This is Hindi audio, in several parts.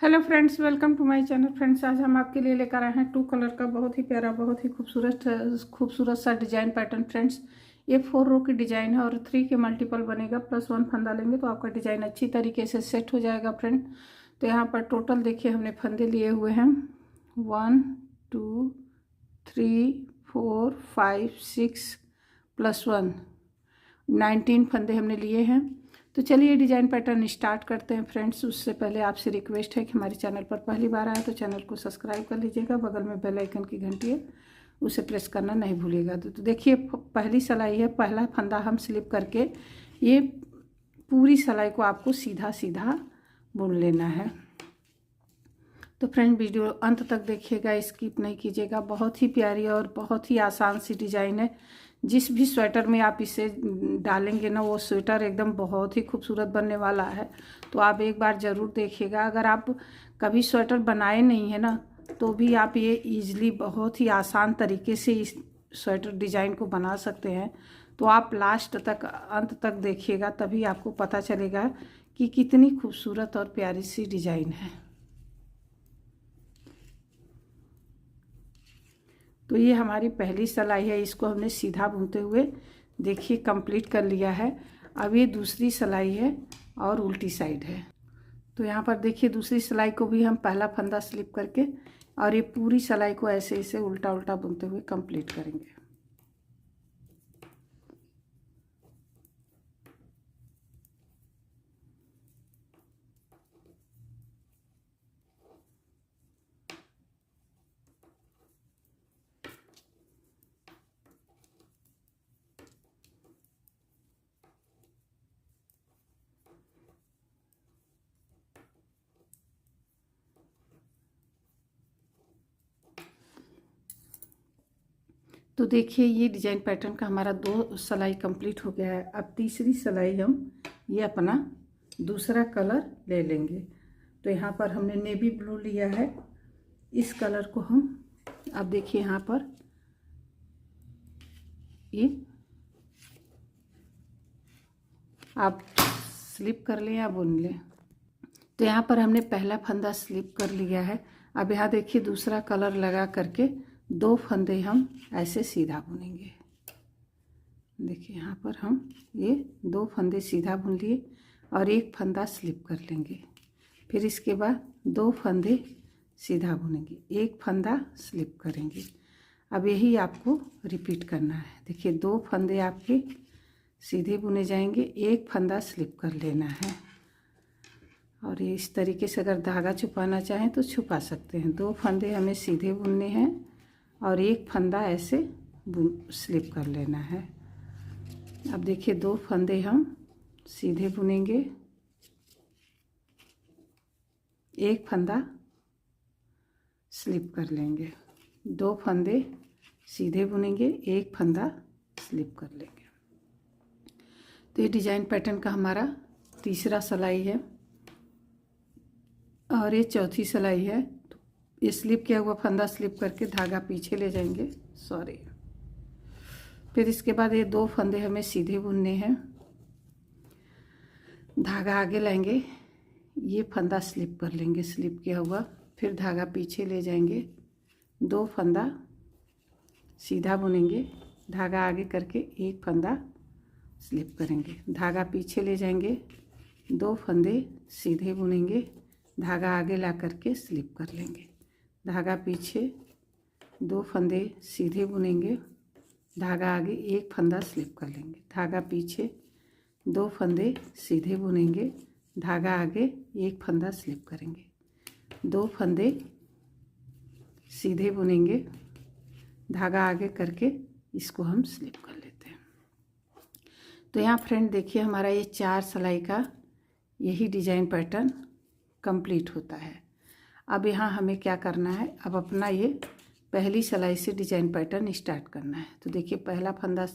Hello friends, welcome to my channel. Friends, आज हम आपके लिए लेकर आए हैं 2 कलर का बहुत ही प्यारा, बहुत ही खूबसूरत सा डिजाइन पैटर्न। फ्रेंड्स, ये 4 रो की डिजाइन है और 3 के मल्टीपल बनेगा, +1 फंदा लेंगे तो आपका डिजाइन अच्छी तरीके से सेट हो जाएगा। फ्रेंड, तो यहाँ पर टोटल देखिए हमने फंदे लिए हुए हैं 1 2 3 4 5 6 +1 19 फंदे हमने लिए हैं। तो चलिए डिज़ाइन पैटर्न स्टार्ट करते हैं। फ्रेंड्स, उससे पहले आपसे रिक्वेस्ट है कि हमारे चैनल पर पहली बार आए तो चैनल को सब्सक्राइब कर लीजिएगा, बगल में बेल आइकन की घंटी है उसे प्रेस करना नहीं भूलिएगा। तो देखिए पहली सिलाई है, पहला फंदा हम स्लिप करके ये पूरी सिलाई को आपको सीधा सीधा बुन लेना है। तो फ्रेंड, वीडियो अंत तक देखिएगा, स्किप नहीं कीजिएगा। बहुत ही प्यारी और बहुत ही आसान सी डिज़ाइन है। जिस भी स्वेटर में आप इसे डालेंगे ना, वो स्वेटर एकदम बहुत ही खूबसूरत बनने वाला है। तो आप एक बार ज़रूर देखिएगा। अगर आप कभी स्वेटर बनाए नहीं है ना, तो भी आप ये इजीली बहुत ही आसान तरीके से इस स्वेटर डिज़ाइन को बना सकते हैं। तो आप लास्ट तक, अंत तक देखिएगा, तभी आपको पता चलेगा कि कितनी खूबसूरत और प्यारी सी डिज़ाइन है। तो ये हमारी पहली सिलाई है, इसको हमने सीधा बुनते हुए देखिए कंप्लीट कर लिया है। अब ये दूसरी सिलाई है और उल्टी साइड है। तो यहाँ पर देखिए दूसरी सिलाई को भी हम पहला फंदा स्लिप करके और ये पूरी सिलाई को ऐसे ऐसे उल्टा उल्टा बुनते हुए कंप्लीट करेंगे। तो देखिए ये डिजाइन पैटर्न का हमारा 2 सिलाई कंप्लीट हो गया है। अब तीसरी सिलाई हम ये अपना दूसरा कलर ले लेंगे। तो यहाँ पर हमने नेवी ब्लू लिया है। इस कलर को हम अब देखिए यहाँ पर ये आप स्लिप कर लें या बुन लें। तो यहाँ पर हमने पहला फंदा स्लिप कर लिया है। अब यहाँ देखिए दूसरा कलर लगा करके 2 फंदे हम ऐसे सीधा बुनेंगे। देखिए यहाँ पर हम ये 2 फंदे सीधा बुन लिए और एक फंदा स्लिप कर लेंगे। फिर इसके बाद 2 फंदे सीधा बुनेंगे, एक फंदा स्लिप करेंगे। अब यही आपको रिपीट करना है। देखिए 2 फंदे आपके सीधे बुने जाएंगे, एक फंदा स्लिप कर लेना है। और ये इस तरीके से अगर धागा छुपाना चाहें तो छुपा सकते हैं। 2 फंदे हमें सीधे बुनने हैं और एक फंदा ऐसे स्लिप कर लेना है। अब देखिए 2 फंदे हम सीधे बुनेंगे, एक फंदा स्लिप कर लेंगे। 2 फंदे सीधे बुनेंगे, एक फंदा स्लिप कर लेंगे। तो ये डिजाइन पैटर्न का हमारा तीसरा सिलाई है और ये चौथी सिलाई है। तो ये स्लिप किया हुआ फंदा स्लिप करके धागा पीछे ले जाएंगे, सॉरी। फिर इसके बाद ये 2 फंदे हमें सीधे बुनने हैं, धागा आगे लाएंगे, ये फंदा स्लिप कर लेंगे, स्लिप किया हुआ। फिर धागा पीछे ले जाएंगे, 2 फंदा सीधा बुनेंगे, धागा आगे करके एक फंदा स्लिप करेंगे, धागा पीछे ले जाएंगे, 2 फंदे सीधे बुनेंगे, धागा आगे ला करके स्लिप कर लेंगे, धागा पीछे, 2 फंदे सीधे बुनेंगे, धागा आगे एक फंदा स्लिप कर लेंगे, धागा पीछे, 2 फंदे सीधे बुनेंगे, धागा आगे एक फंदा स्लिप करेंगे, 2 फंदे सीधे बुनेंगे, धागा आगे करके इसको हम स्लिप कर लेते हैं। तो यहाँ फ्रेंड देखिए हमारा ये 4 सिलाई का यही डिजाइन पैटर्न कंप्लीट होता है। अब यहाँ हमें क्या करना है, अब अपना ये पहली सिलाई से डिजाइन पैटर्न स्टार्ट करना है। तो देखिए पहला फंदा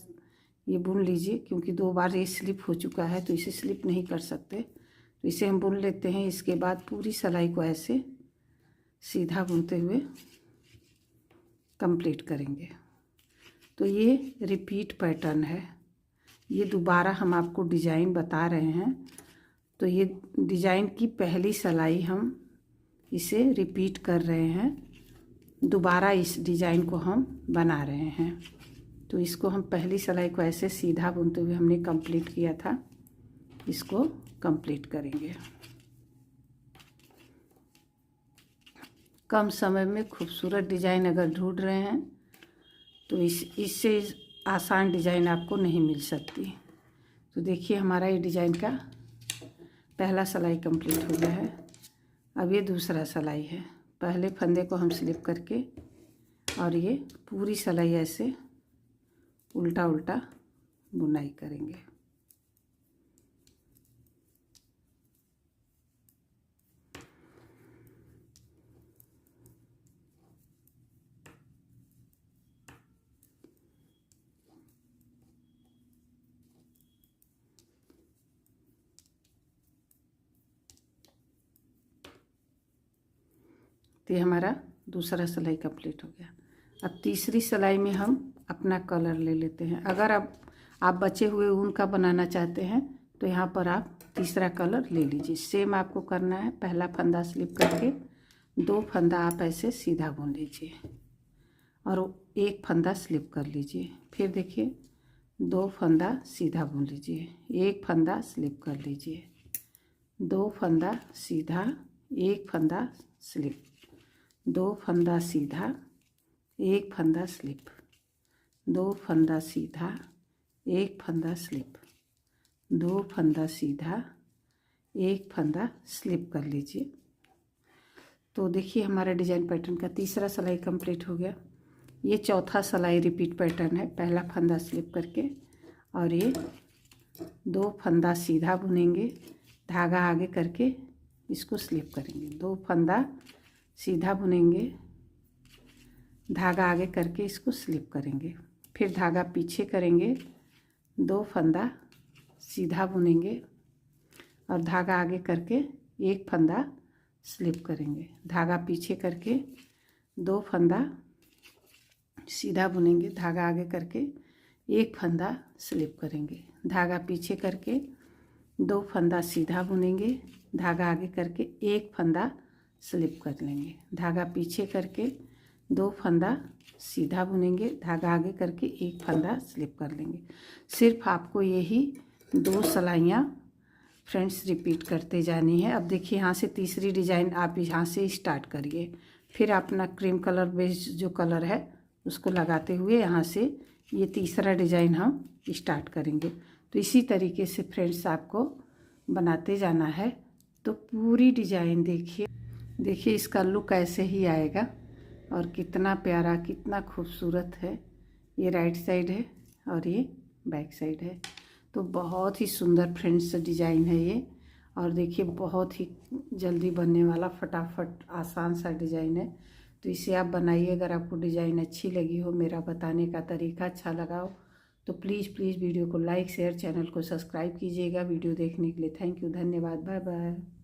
ये बुन लीजिए, क्योंकि 2 बार ये स्लिप हो चुका है तो इसे स्लिप नहीं कर सकते, तो इसे हम बुन लेते हैं। इसके बाद पूरी सिलाई को ऐसे सीधा बुनते हुए कंप्लीट करेंगे। तो ये रिपीट पैटर्न है, ये दोबारा हम आपको डिजाइन बता रहे हैं। तो ये डिजाइन की पहली सिलाई हम इसे रिपीट कर रहे हैं, दोबारा इस डिज़ाइन को हम बना रहे हैं। तो इसको हम पहली सिलाई को ऐसे सीधा बुनते हुए हमने कंप्लीट किया था, इसको कंप्लीट करेंगे। कम समय में खूबसूरत डिज़ाइन अगर ढूंढ रहे हैं तो इससे आसान डिज़ाइन आपको नहीं मिल सकती। तो देखिए हमारा ये डिज़ाइन का पहला सिलाई कंप्लीट हो गया है। अब ये दूसरा सिलाई है। पहले फंदे को हम स्लिप करके और ये पूरी सिलाई ऐसे उल्टा उल्टा बुनाई करेंगे। तो ये हमारा दूसरा सिलाई कंप्लीट हो गया। अब तीसरी सिलाई में हम अपना कलर ले लेते हैं। अगर आप बचे हुए ऊन का बनाना चाहते हैं तो यहाँ पर आप तीसरा कलर ले लीजिए। सेम आपको करना है, पहला फंदा स्लिप करके 2 फंदा आप ऐसे सीधा बुन लीजिए और 1 फंदा स्लिप कर लीजिए। फिर देखिए 2 फंदा सीधा बुन लीजिए, 1 फंदा स्लिप कर लीजिए, 2 फंदा सीधा, 1 फंदा स्लिप, 2 फंदा सीधा, 1 फंदा स्लिप, 2 फंदा सीधा, 1 फंदा स्लिप, 2 फंदा सीधा, 1 फंदा स्लिप कर लीजिए। तो देखिए हमारा डिजाइन पैटर्न का तीसरा सिलाई कंप्लीट हो गया। ये चौथा सिलाई रिपीट पैटर्न है। पहला फंदा स्लिप करके और ये 2 फंदा सीधा बुनेंगे, धागा आगे करके इसको स्लिप करेंगे, 2 फंदा सीधा बुनेंगे, धागा आगे करके इसको स्लिप करेंगे, फिर धागा पीछे करेंगे, 2 फंदा सीधा बुनेंगे और धागा आगे करके 1 फंदा स्लिप करेंगे, धागा पीछे करके 2 फंदा सीधा बुनेंगे, धागा आगे करके 1 फंदा स्लिप करेंगे, धागा पीछे करके 2 फंदा सीधा बुनेंगे, धागा आगे करके 1 फंदा स्लिप कर लेंगे, धागा पीछे करके 2 फंदा सीधा बुनेंगे, धागा आगे करके 1 फंदा स्लिप कर लेंगे। सिर्फ आपको यही 2 सिलाइयाँ फ्रेंड्स रिपीट करते जानी है। अब देखिए यहाँ से तीसरी डिज़ाइन आप यहाँ से स्टार्ट करिए, फिर अपना क्रीम कलर बेस्ड जो कलर है उसको लगाते हुए यहाँ से ये तीसरा डिज़ाइन हम स्टार्ट करेंगे। तो इसी तरीके से फ्रेंड्स आपको बनाते जाना है। तो पूरी डिज़ाइन देखिए इसका लुक ऐसे ही आएगा और कितना प्यारा, कितना खूबसूरत है। ये राइट साइड है और ये बैक साइड है। तो बहुत ही सुंदर फ्रेंड्स डिज़ाइन है ये, और देखिए बहुत ही जल्दी बनने वाला फटाफट आसान सा डिज़ाइन है। तो इसे आप बनाइए। अगर आपको डिज़ाइन अच्छी लगी हो, मेरा बताने का तरीका अच्छा लगा हो, तो प्लीज़ वीडियो को लाइक शेयर, चैनल को सब्सक्राइब कीजिएगा। वीडियो देखने के लिए थैंक यू, धन्यवाद, बाय बाय।